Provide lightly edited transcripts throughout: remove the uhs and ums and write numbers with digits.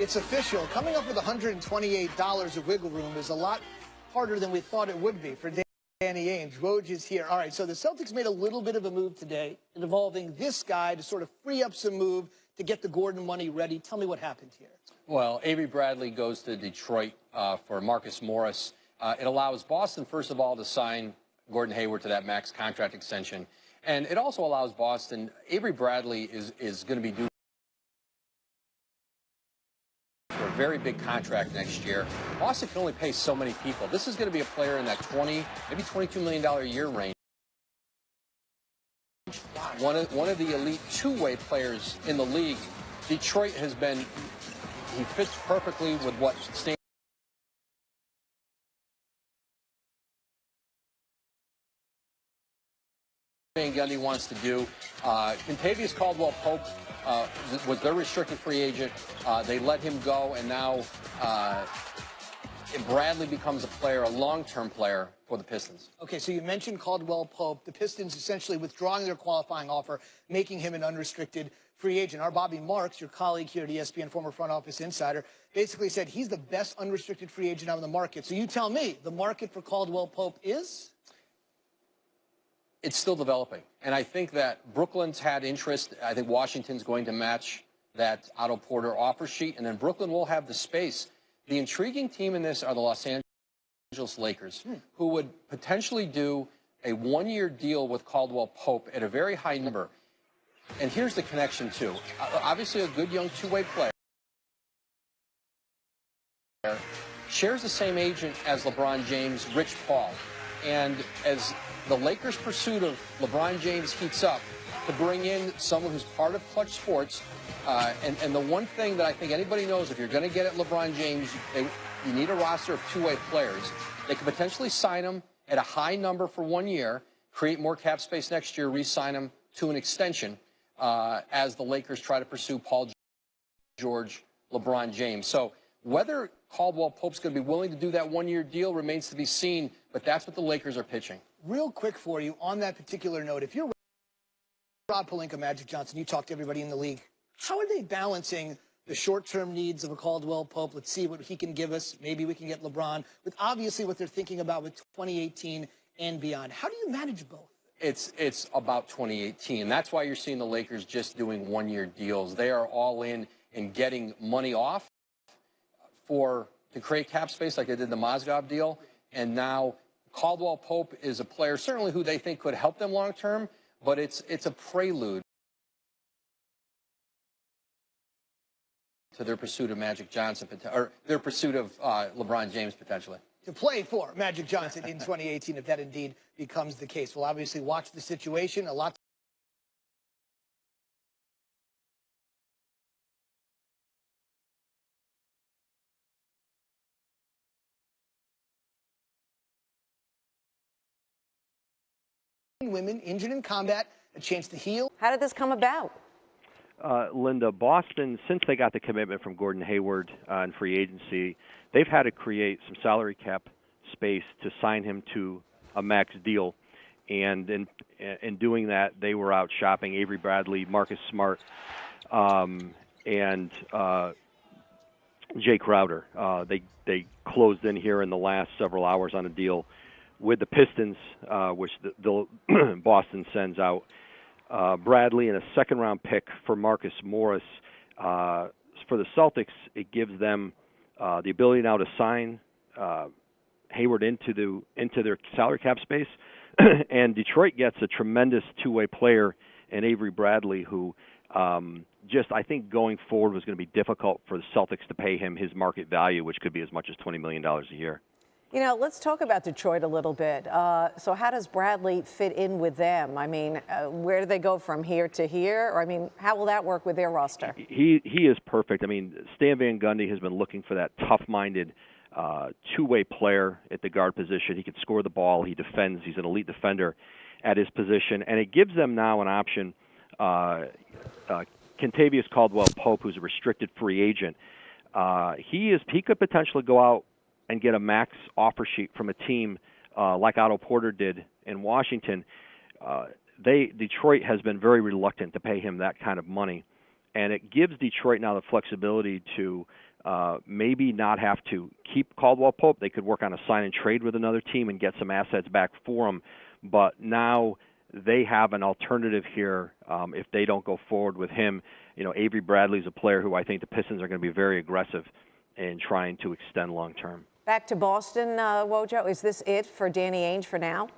It's official. Coming up with $128 of wiggle room is a lot harder than we thought it would be for Danny Ainge. Woj is here. All right, so the Celtics made a little bit of a move today involving this guy to sort of free up some move to get the Gordon money ready. Tell me what happened here. Well, Avery Bradley goes to Detroit for Marcus Morris. It allows Boston, first of all, to sign Gordon Hayward to that max contract extension. And it also allows Boston, Avery Bradley is going to be due for a very big contract next year. Boston can only pay so many people. This is going to be a player in that $20, maybe $22 million a year range. One of the elite two-way players in the league. Detroit has been, he fits perfectly with what Stan Gundy wants to do. Kentavious Caldwell-Pope was their restricted free agent. They let him go, and now Bradley becomes a player, a long-term player for the Pistons. Okay, so you mentioned Caldwell-Pope. The Pistons essentially withdrawing their qualifying offer, making him an unrestricted free agent. Our Bobby Marks, your colleague here at ESPN, former front office insider, basically said he's the best unrestricted free agent out on the market. So you tell me, the market for Caldwell-Pope is? It's still developing. And I think that Brooklyn's had interest. I think Washington's going to match that Otto Porter offer sheet, and then Brooklyn will have the space. The intriguing team in this are the Los Angeles Lakers, who would potentially do a one-year deal with Caldwell-Pope at a very high number. And here's the connection, too. Obviously, a good young two-way player shares the same agent as LeBron James, Rich Paul. And as the Lakers' pursuit of LeBron James heats up, to bring in someone who's part of Clutch Sports, and the one thing that I think anybody knows, if you're going to get at LeBron James, you need a roster of two-way players. They could potentially sign him at a high number for 1 year, create more cap space next year, re-sign him to an extension as the Lakers try to pursue Paul George, LeBron James. So whether Caldwell-Pope's going to be willing to do that one-year deal remains to be seen, but that's what the Lakers are pitching. Real quick for you, on that particular note, if you're Rob Pelinka, Magic Johnson, you talk to everybody in the league, how are they balancing the short-term needs of a Caldwell-Pope? Let's see what he can give us. Maybe we can get LeBron, with obviously what they're thinking about with 2018 and beyond. How do you manage both? It's about 2018. That's why you're seeing the Lakers just doing one-year deals. They are all in getting money off to create cap space like they did the Mozgov deal. And now Caldwell-Pope is a player certainly who they think could help them long-term, but it's a prelude to their pursuit of Magic Johnson, or their pursuit of LeBron James potentially. To play for Magic Johnson in 2018, if that indeed becomes the case. We'll obviously watch the situation. A lot women injured in combat, a chance to heal. How did this come about? Linda, Boston, since they got the commitment from Gordon Hayward in free agency, they've had to create some salary cap space to sign him to a max deal. And in doing that, they were out shopping Avery Bradley, Marcus Smart, and Jay Crowder. They closed in here in the last several hours on a deal with the Pistons, which Boston sends out Bradley and a second-round pick for Marcus Morris. For the Celtics, it gives them the ability now to sign Hayward into their salary cap space, and Detroit gets a tremendous two-way player in Avery Bradley, who I think going forward was going to be difficult for the Celtics to pay him his market value, which could be as much as $20 million a year. You know, let's talk about Detroit a little bit. So how does Bradley fit in with them? I mean, where do they go from here to here? Or, I mean, how will that work with their roster? He is perfect. I mean, Stan Van Gundy has been looking for that tough-minded two-way player at the guard position. He can score the ball. He defends. He's an elite defender at his position. And it gives them now an option. Kentavious Caldwell-Pope, who's a restricted free agent, he could potentially go out and get a max offer sheet from a team like Otto Porter did in Washington. Detroit has been very reluctant to pay him that kind of money, and it gives Detroit now the flexibility to maybe not have to keep Caldwell Pope. They could work on a sign and trade with another team and get some assets back for him. But now they have an alternative here if they don't go forward with him. Avery Bradley's a player who I think the Pistons are going to be very aggressive in trying to extend long term. Back to Boston, Wojo. Is this it for Danny Ainge for now?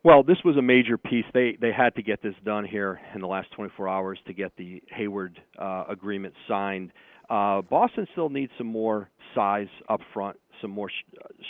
Well, this was a major piece. They had to get this done here in the last 24 hours to get the Hayward agreement signed. Boston still needs some more size up front, some more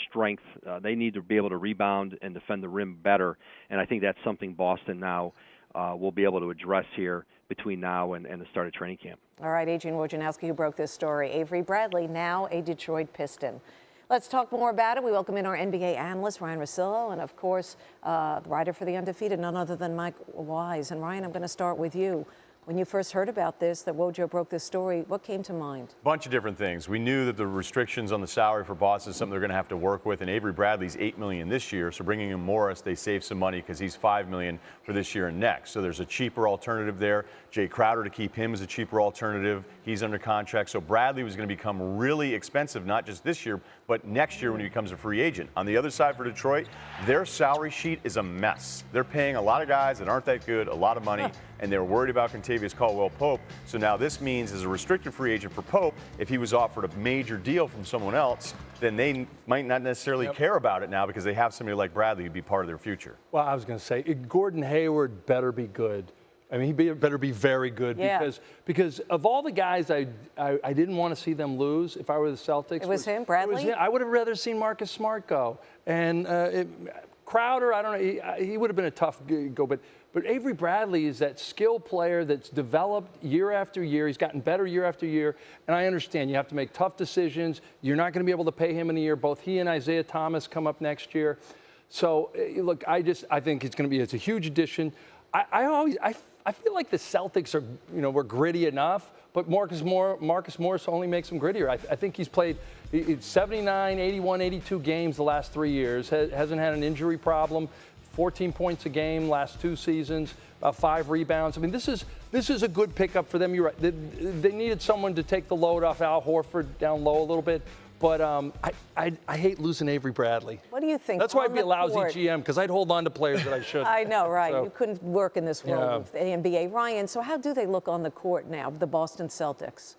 strength. They need to be able to rebound and defend the rim better, and I think that's something Boston now will be able to address here between now and the start of training camp. All right, Adrian Wojnarowski, who broke this story. Avery Bradley, now a Detroit Piston. Let's talk more about it. We welcome in our NBA analyst, Ryan Russillo, and, of course, the writer for The Undefeated, none other than Mike Wise. And, Ryan, I'm going to start with you. When you first heard about this, that Wojo broke this story, what came to mind? A bunch of different things. We knew that the restrictions on the salary for Boston is something they're going to have to work with, and Avery Bradley's $8 million this year, so bringing in Morris, they save some money because he's $5 million for this year and next. So there's a cheaper alternative there. Jay Crowder, to keep him, is a cheaper alternative. He's under contract. So Bradley was going to become really expensive, not just this year, but next year when he becomes a free agent. On the other side for Detroit, their salary sheet is a mess. They're paying a lot of guys that aren't that good, a lot of money, and they're worried about Kentavious Caldwell-Pope. So now this means, as a restricted free agent for Pope, if he was offered a major deal from someone else, then they might not necessarily care about it now because they have somebody like Bradley who'd be part of their future. Well, I was going to say, Gordon Hayward better be good. I mean, he better be very good because of all the guys I didn't want to see them lose if I were the Celtics. It was him, Bradley? It was him. I would have rather seen Marcus Smart go. And Crowder, I don't know, he would have been a tough go. But Avery Bradley is that skill player that's developed year after year. He's gotten better year after year. And I understand you have to make tough decisions. You're not going to be able to pay him in a year. Both he and Isaiah Thomas come up next year. So, look, I think it's a huge addition. I feel like the Celtics are, were gritty enough, but Marcus Morris only makes them grittier. I think he's played 79, 81, 82 games the last 3 years, hasn't had an injury problem, 14 points a game last 2 seasons, 5 rebounds. I mean, this is a good pickup for them. You're right. They needed someone to take the load off Al Horford down low a little bit. But I hate losing Avery Bradley. What do you think? That's why I'd be a lousy GM, because I'd hold on to players that I shouldn't. I know, right? So, you couldn't work in this world with the NBA. Ryan, so how do they look on the court now, the Boston Celtics?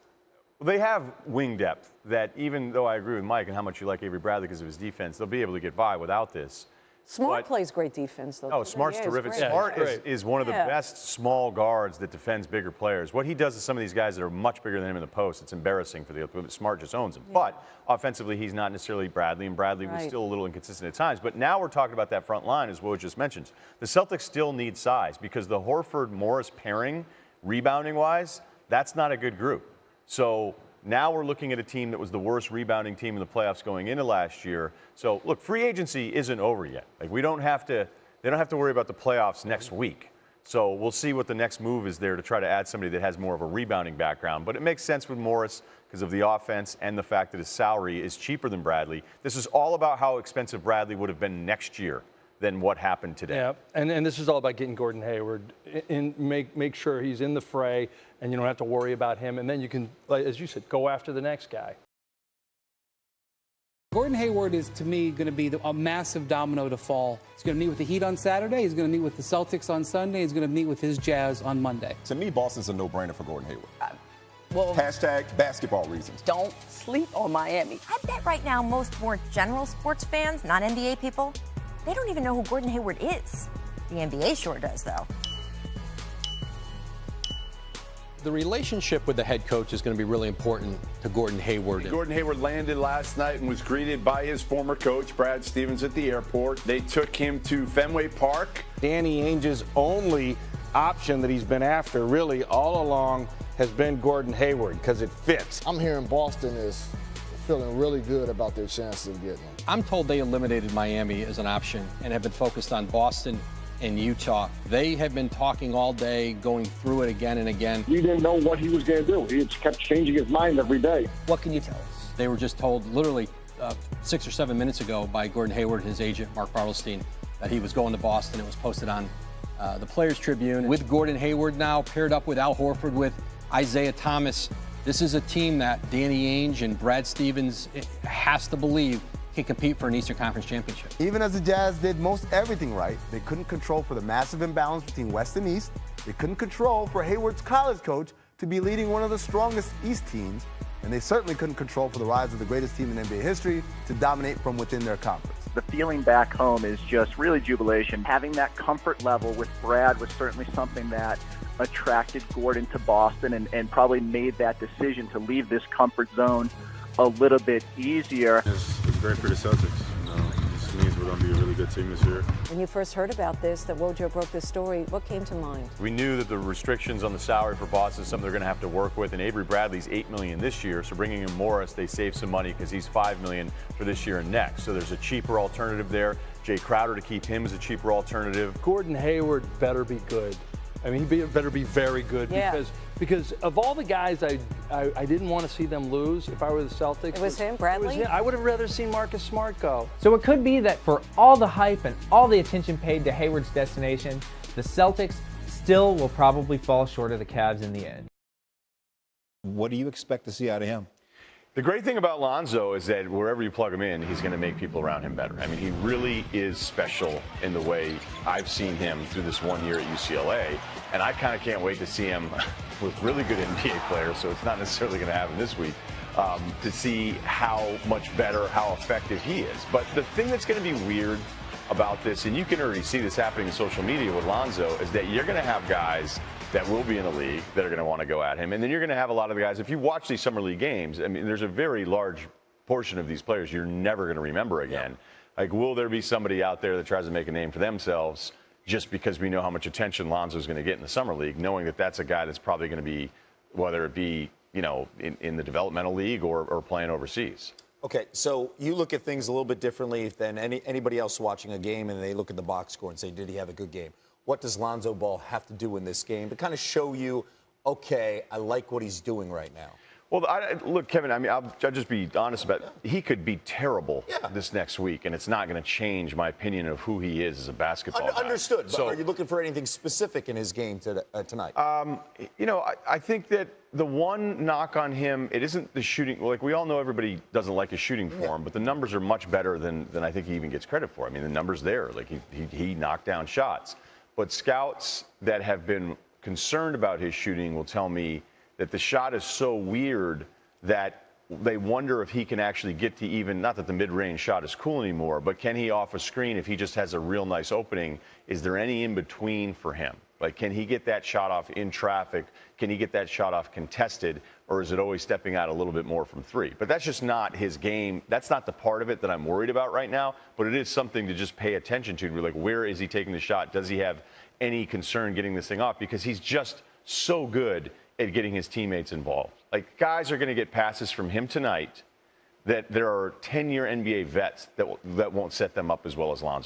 Well, they have wing depth that, even though I agree with Mike and how much you like Avery Bradley because of his defense, they'll be able to get by without this. Smart plays great defense, though. Oh, Smart's terrific. Smart is one of the best small guards that defends bigger players. What he does to some of these guys that are much bigger than him in the post, it's embarrassing for the Smart just owns him. But offensively, he's not necessarily Bradley, and Bradley was still a little inconsistent at times. But now we're talking about that front line, as Woj just mentioned. The Celtics still need size because the Horford-Morris pairing, rebounding-wise, that's not a good group. So now we're looking at a team that was the worst rebounding team in the playoffs going into last year. So, look, free agency isn't over yet. Like, they don't have to worry about the playoffs next week. So we'll see what the next move is there to try to add somebody that has more of a rebounding background. But it makes sense with Morris because of the offense and the fact that his salary is cheaper than Bradley. This is all about how expensive Bradley would have been next year than what happened today. Yeah, and this is all about getting Gordon Hayward in, make sure he's in the fray, and you don't have to worry about him. And then you can, like, as you said, go after the next guy. Gordon Hayward is, to me, going to be a massive domino to fall. He's going to meet with the Heat on Saturday. He's going to meet with the Celtics on Sunday. He's going to meet with his Jazz on Monday. To me, Boston's a no-brainer for Gordon Hayward. Well, Hashtag basketball reasons. don't sleep on Miami. I bet right now most more general sports fans, not NBA people, they don't even know who Gordon Hayward is. The NBA sure does, though. The relationship with the head coach is going to be really important to Gordon Hayward. Gordon Hayward landed last night and was greeted by his former coach, Brad Stevens, at the airport. They took him to Fenway Park. Danny Ainge's only option that he's been after really all along has been Gordon Hayward because it fits. I'm hearing Boston is feeling really good about their chances of getting him. I'm told they eliminated Miami as an option and have been focused on Boston and Utah. They have been talking all day, going through it again and again. We didn't know what he was going to do. He just kept changing his mind every day. What can you tell us? They were just told literally 6 or 7 minutes ago by Gordon Hayward, his agent, Mark Bartelstein, that he was going to Boston. It was posted on the Players Tribune. With Gordon Hayward now paired up with Al Horford, with Isaiah Thomas, This is a team that Danny Ainge and Brad Stevens has to believe can compete for an Eastern Conference championship. Even as the Jazz did most everything right, they couldn't control for the massive imbalance between West and East. They couldn't control for Hayward's college coach to be leading one of the strongest East teams. And they certainly couldn't control for the rise of the greatest team in NBA history to dominate from within their conference. The feeling back home is just really jubilation. Having that comfort level with Brad was certainly something that attracted Gordon to Boston and probably made that decision to leave this comfort zone a little bit easier. It's great for the Celtics. This means we're going to be a really good team this year. When you first heard about this, that Wojo broke this story, what came to mind? We knew that the restrictions on the salary for Boston is something they're going to have to work with, and Avery Bradley's $8 million this year, so bringing in Morris, they save some money because he's $5 million for this year and next. So there's a cheaper alternative there. Jay Crowder, to keep him, is a cheaper alternative. Gordon Hayward better be good. I mean, he better be very good because of all the guys I didn't want to see them lose if I were the Celtics. It was him, Bradley? I would have rather seen Marcus Smart go. So it could be that for all the hype and all the attention paid to Hayward's destination, the Celtics still will probably fall short of the Cavs in the end. What do you expect to see out of him? The great thing about Lonzo is that wherever you plug him in, he's going to make people around him better. I mean, he really is special in the way I've seen him through this 1 year at UCLA, and I kind of can't wait to see him with really good NBA players, so it's not necessarily going to happen this week, to see how much better, how effective he is. But the thing that's going to be weird about this, and you can already see this happening in social media with Lonzo, is that you're going to have guys that will be in the league that are going to want to go at him. And then you're going to have a lot of the guys, if you watch these summer league games, I mean, there's a very large portion of these players you're never going to remember again. Like, will there be somebody out there that tries to make a name for themselves just because we know how much attention Lonzo's going to get in the summer league, knowing that that's a guy that's probably going to be, whether it be, you know, in the developmental league or playing overseas. Okay, so you look at things a little bit differently than anybody else watching a game, and they look at the box score and say, did he have a good game? What does Lonzo Ball have to do in this game to kind of show you, okay, I like what he's doing right now? Well, look, Kevin, I mean, I'll just be honest about it. He could be terrible this next week, and it's not going to change my opinion of who he is as a basketball guy. Understood, but are you looking for anything specific in his game tonight? You know, I think that the one knock on him, it isn't the shooting. Like, we all know everybody doesn't like his shooting form, but the numbers are much better than I think he even gets credit for. I mean, the numbers there. Like, he knocked down shots. But scouts that have been concerned about his shooting will tell me that the shot is so weird that they wonder if he can actually get to even, not that the mid-range shot is cool anymore, but can he off a screen if he just has a real nice opening? Is there any in-between for him? Like, can he get that shot off in traffic? Can he get that shot off contested? Or is it always stepping out a little bit more from three? But that's just not his game. That's not the part of it that I'm worried about right now. But it is something to just pay attention to. Like, where is he taking the shot? Does he have any concern getting this thing off? Because he's just so good at getting his teammates involved. Like, guys are going to get passes from him tonight that there are 10-year NBA vets that won't set them up as well as Lonzo.